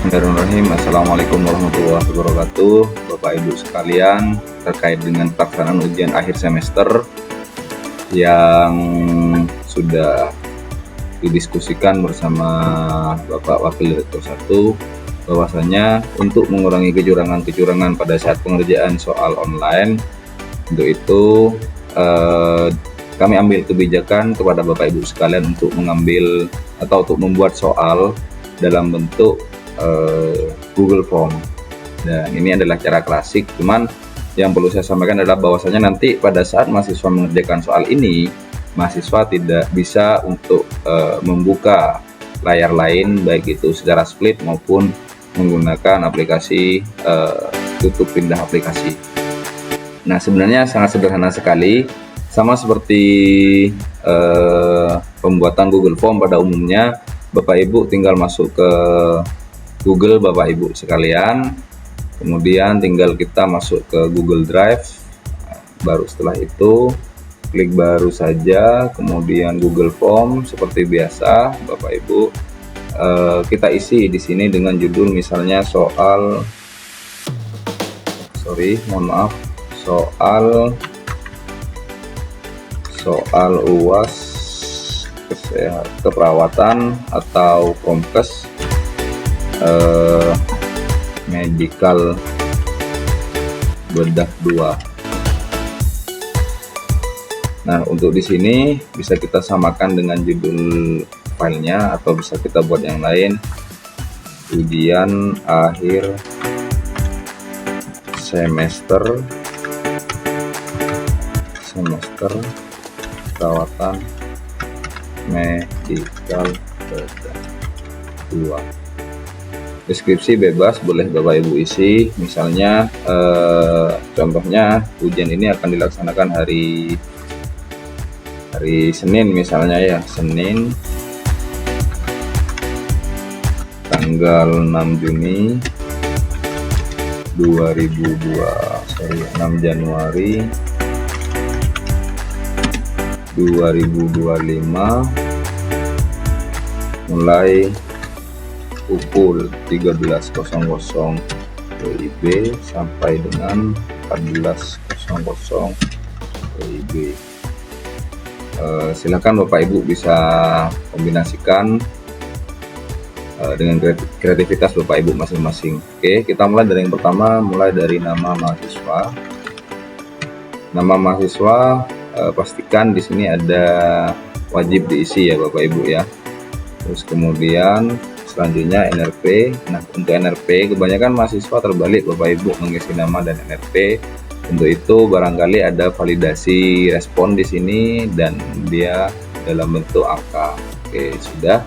Bismillahirrahmanirrahim. Assalamualaikum warahmatullahi wabarakatuh, Bapak Ibu sekalian. Terkait dengan pelaksanaan ujian akhir semester yang sudah didiskusikan bersama Bapak Wakil Direktur 1, bahwasanya untuk mengurangi kecurangan-kecurangan pada saat pengerjaan soal online, untuk itu kami ambil kebijakan kepada Bapak Ibu sekalian untuk mengambil atau untuk membuat soal dalam bentuk Google Form. Dan ini adalah cara klasik, cuman yang perlu saya sampaikan adalah bahwasanya nanti pada saat mahasiswa mengerjakan soal ini, mahasiswa tidak bisa untuk membuka layar lain, baik itu secara split maupun menggunakan aplikasi tutup pindah aplikasi. Nah, sebenarnya sangat sederhana sekali, sama seperti pembuatan Google Form pada umumnya. Bapak Ibu tinggal masuk ke Google, Bapak Ibu sekalian, kemudian tinggal kita masuk ke Google Drive, baru setelah itu klik baru saja, kemudian Google Form seperti biasa, Bapak Ibu kita isi di sini dengan judul misalnya soal UAS keperawatan atau Promkes medical bedah 2. Nah, untuk di sini bisa kita samakan dengan judul filenya atau bisa kita buat yang lain, ujian akhir semester perawatan medical bedah 2. Deskripsi bebas, boleh Bapak Ibu isi, misalnya contohnya ujian ini akan dilaksanakan hari Senin misalnya ya, Senin tanggal 6 Juni 6 Januari 2025 mulai pukul 13.00 WIB sampai dengan 14.00 WIB. Silakan Bapak Ibu bisa kombinasikan dengan kreativitas Bapak Ibu masing-masing. Oke, kita mulai dari yang pertama, mulai dari nama mahasiswa. Nama mahasiswa pastikan di sini ada wajib diisi ya Bapak Ibu ya. Terus kemudian selanjutnya NRP. Nah, untuk NRP kebanyakan mahasiswa terbalik Bapak Ibu mengisi nama dan NRP. Untuk itu barangkali ada validasi respon di sini dan dia dalam bentuk angka. Oke, sudah.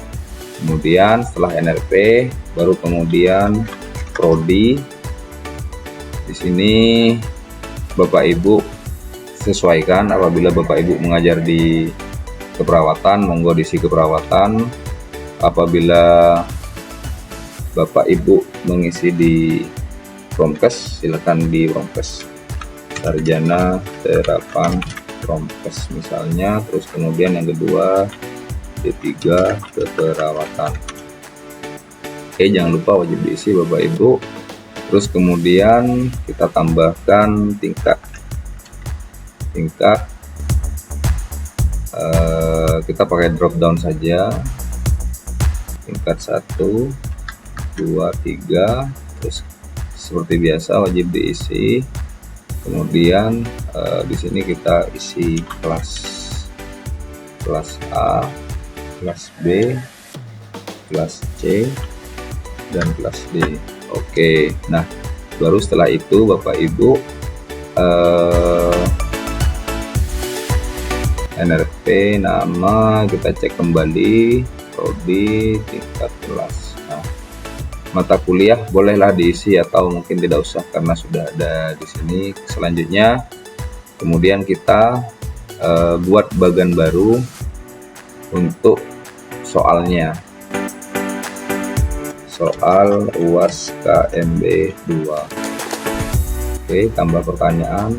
Kemudian setelah NRP baru kemudian prodi. Di sini Bapak Ibu sesuaikan, apabila Bapak Ibu mengajar di keperawatan, monggo diisi keperawatan. Apabila Bapak Ibu mengisi di Promkes, silakan di Promkes, sarjana terapan Promkes misalnya. Terus kemudian yang kedua D3 keperawatan. Oke, jangan lupa wajib diisi Bapak Ibu. Terus kemudian kita tambahkan tingkat kita pakai drop down saja, tingkat 1, 2, 3. Terus seperti biasa wajib diisi. Kemudian di sini kita isi kelas A, kelas B, kelas C, dan kelas D. Oke, nah baru setelah itu Bapak Ibu NRP, nama kita cek kembali, prodi, tingkat kelas. Nah, mata kuliah bolehlah diisi atau mungkin tidak usah karena sudah ada di sini. Selanjutnya kemudian kita buat bagan baru untuk soalnya, soal UAS KMB 2. Oke, tambah pertanyaan,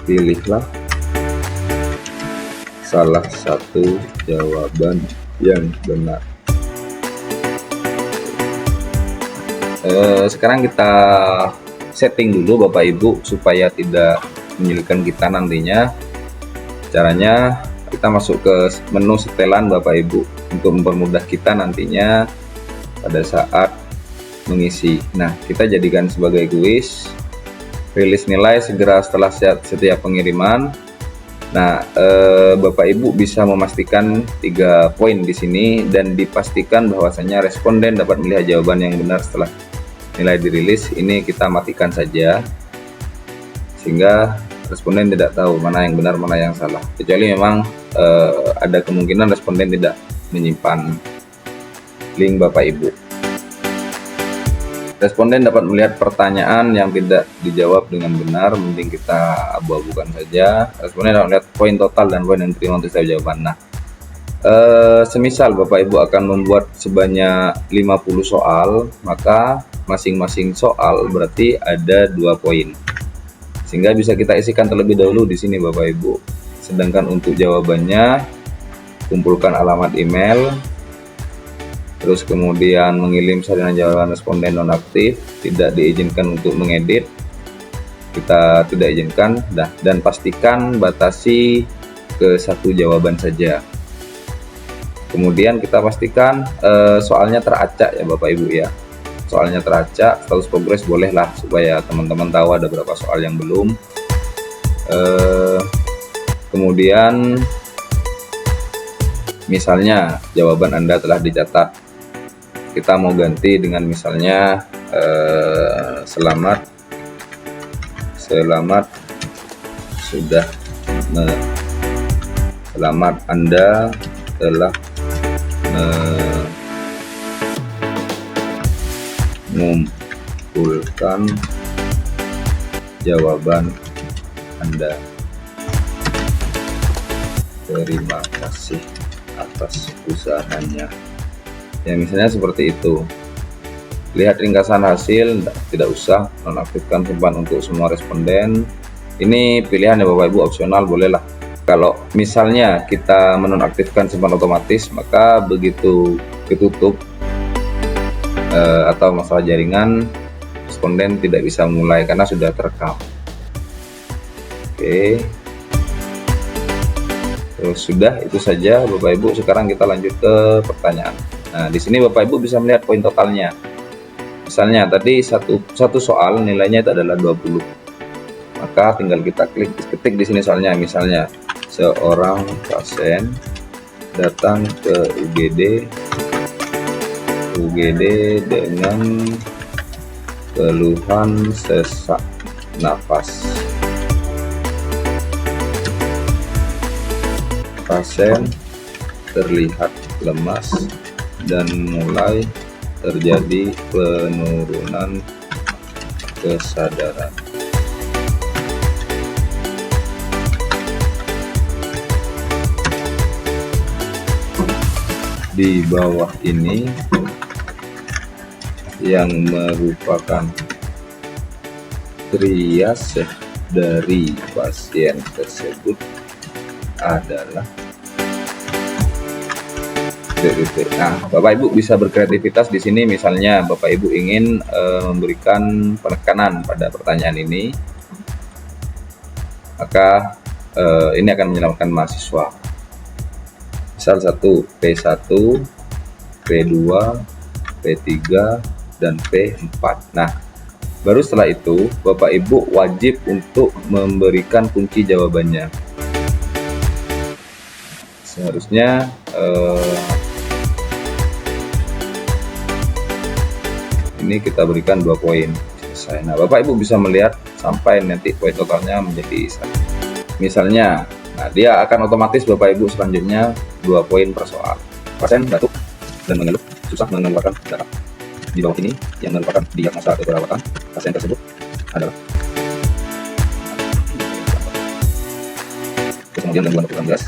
pilihlah salah satu jawaban yang benar. Sekarang kita setting dulu Bapak Ibu supaya tidak menyulitkan kita nantinya. Caranya kita masuk ke menu setelan Bapak Ibu untuk mempermudah kita nantinya pada saat mengisi. Nah, kita jadikan sebagai kuis. Rilis nilai segera setelah setiap pengiriman. Nah, Bapak Ibu bisa memastikan 3 poin di sini dan dipastikan bahwasanya responden dapat melihat jawaban yang benar setelah nilai dirilis. Ini kita matikan saja sehingga responden tidak tahu mana yang benar mana yang salah, kecuali memang ada kemungkinan responden tidak menyimpan link Bapak Ibu. Responden dapat melihat pertanyaan yang tidak dijawab dengan benar, mending kita abu-abukan saja. Responden dapat melihat poin total dan poin yang diterima untuk setiap jawaban. Nah, semisal Bapak Ibu akan membuat sebanyak 50 soal, maka masing-masing soal berarti ada 2 poin. Sehingga bisa kita isikan terlebih dahulu di sini Bapak Ibu. Sedangkan untuk jawabannya, kumpulkan alamat email, terus kemudian mengirim salinan jawaban responden nonaktif, tidak diizinkan untuk mengedit, kita tidak izinkan. Dan pastikan batasi ke 1 jawaban saja. Kemudian kita pastikan soalnya teracak ya Bapak Ibu ya. Soalnya teracak, status progres bolehlah supaya teman-teman tahu ada berapa soal yang belum. Kemudian misalnya jawaban Anda telah dicatat, kita mau ganti dengan misalnya selamat Anda telah mengumpulkan jawaban Anda. Terima kasih atas usahanya. Ya, misalnya seperti itu. Lihat ringkasan hasil, tidak usah nonaktifkan simpan untuk semua responden. Ini pilihan ya Bapak Ibu, opsional, bolehlah. Kalau misalnya kita menonaktifkan simpan otomatis, maka begitu ditutup atau masalah jaringan, responden tidak bisa mulai karena sudah terekam. Oke. Terus sudah, itu saja Bapak Ibu. Sekarang kita lanjut ke pertanyaan. Nah, di sini Bapak Ibu bisa melihat poin totalnya. Misalnya tadi satu soal nilainya itu adalah 20. Maka tinggal kita ketik di sini soalnya, misalnya seorang pasien datang ke UGD dengan keluhan sesak napas. Pasien terlihat lemas dan mulai terjadi penurunan kesadaran. Di bawah ini yang merupakan triase dari pasien tersebut adalah DDT. Nah, Bapak Ibu bisa berkreativitas di sini. Misalnya Bapak Ibu ingin memberikan penekanan pada pertanyaan ini, maka ini akan menyelamatkan mahasiswa. Misal 1 P1, P2, P3, dan P4. Nah, baru setelah itu Bapak Ibu wajib untuk memberikan kunci jawabannya. Seharusnya ini kita berikan 2 poin. Selesai. Nah, Bapak Ibu bisa melihat sampai nanti poin totalnya menjadi 1. Misalnya, nah dia akan otomatis Bapak Ibu selanjutnya 2 poin per soal. Pasien batuk dan mengeluh susah mengeluarkan darah. Di bawah ini yang merupakan diagnosa atau perawatan pasien tersebut adalah kemudian gangguan pernapasan gas,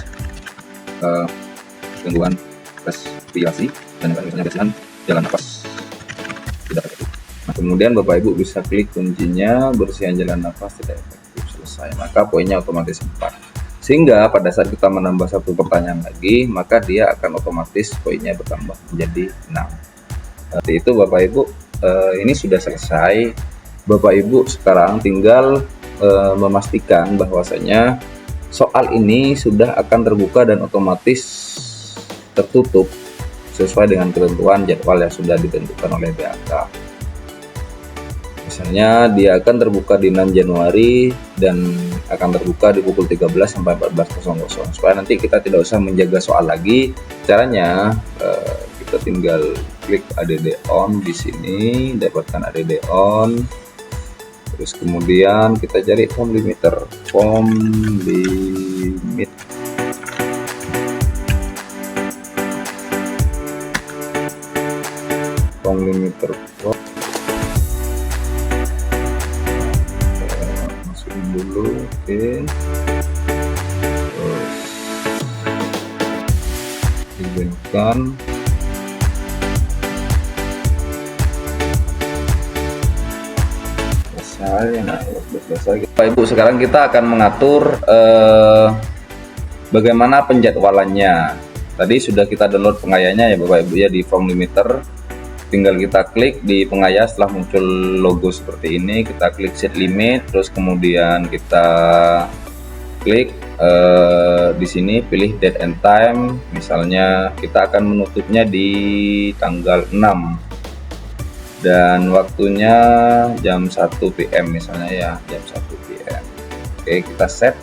gangguan respirasi, dan kebersihan jalan nafas tidak efektif. Nah, kemudian Bapak Ibu bisa klik kuncinya bersihan jalan nafas tidak efektif, selesai. Maka poinnya otomatis 4. Sehingga pada saat kita menambah 1 pertanyaan lagi, maka dia akan otomatis poinnya bertambah menjadi 6. Seperti itu Bapak Ibu. ini sudah selesai. Bapak Ibu sekarang tinggal memastikan bahwasanya soal ini sudah akan terbuka dan otomatis tertutup sesuai dengan ketentuan jadwal yang sudah ditentukan oleh BAK. Misalnya dia akan terbuka di 6 Januari dan akan terbuka di pukul 13 sampai 14.00 supaya nanti kita tidak usah menjaga soal lagi. Caranya kita tinggal klik ADD on di sini, dapatkan ADD on. Terus kemudian kita cari form limiter, form limit. Form limiter. Masukin dulu, oke. Terus izinkan. Bapak Ibu, sekarang kita akan mengatur bagaimana penjadwalannya. Tadi sudah kita download pengayanya ya Bapak Ibu ya di form limiter. Tinggal kita klik di pengaya, setelah muncul logo seperti ini kita klik set limit, terus kemudian kita klik di sini pilih date and time. Misalnya kita akan menutupnya di tanggal 6 dan waktunya jam 1 PM misalnya ya, jam 1 PM. Oke, kita set.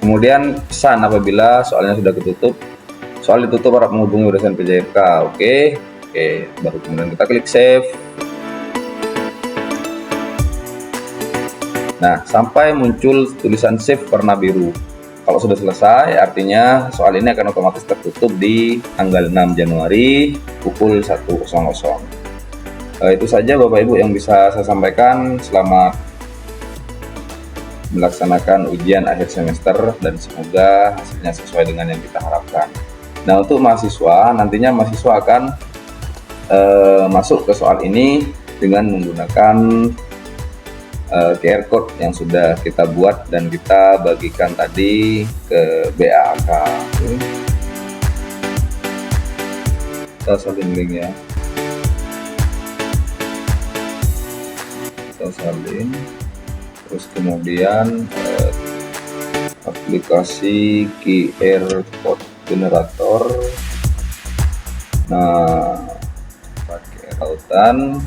Kemudian pesan apabila soalnya sudah ketutup. Soal ditutup harap menghubungi urusan PJFK. Oke, baru kemudian kita klik save. Nah, sampai muncul tulisan save warna biru. Kalau sudah selesai, artinya soal ini akan otomatis tertutup di tanggal 6 Januari pukul 1.00. Itu saja Bapak Ibu yang bisa saya sampaikan. Selamat melaksanakan ujian akhir semester dan semoga hasilnya sesuai dengan yang kita harapkan. Nah, untuk mahasiswa, nantinya mahasiswa akan masuk ke soal ini dengan menggunakan QR code yang sudah kita buat dan kita bagikan tadi ke BAK. Kita salin link ya. Kita salin, terus kemudian aplikasi QR code generator. Nah, pakai autan,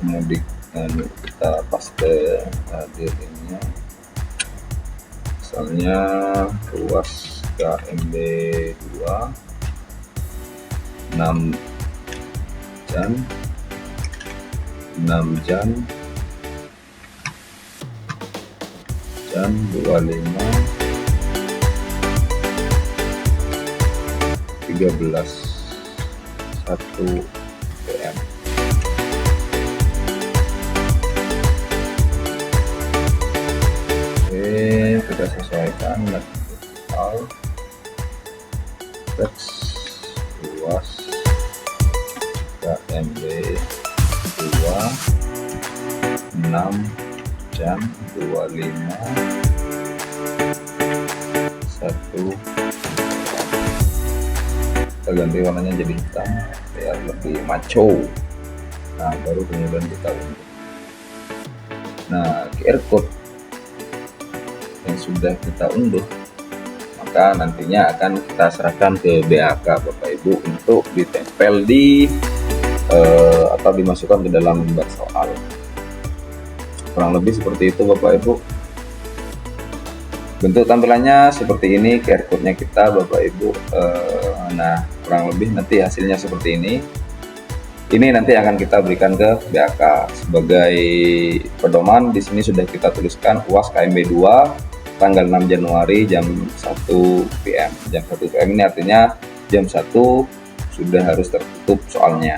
kemudian kita paste dirinya, misalnya ruas KMB 2 6 jam jam 25 13.1 PM. Oke, kita sesuaikan layout teks luas KMB 2 6 jam 25 1. Kita ganti warnanya jadi hitam biar lebih maco. Nah, baru kemudian kita unduh. Nah, QR code yang sudah kita unduh maka nantinya akan kita serahkan ke BAK Bapak Ibu untuk ditempel di atau dimasukkan ke dalam lembar soal. Kurang lebih seperti itu Bapak Ibu. Bentuk tampilannya seperti ini, QR code-nya kita Bapak Ibu. Nah, kurang lebih nanti hasilnya seperti ini. Ini nanti akan kita berikan ke BAK sebagai pedoman. Di sini sudah kita tuliskan UAS KMB 2 tanggal 6 Januari jam 1 PM. Jam 1 PM ini artinya jam 1 sudah harus tertutup soalnya.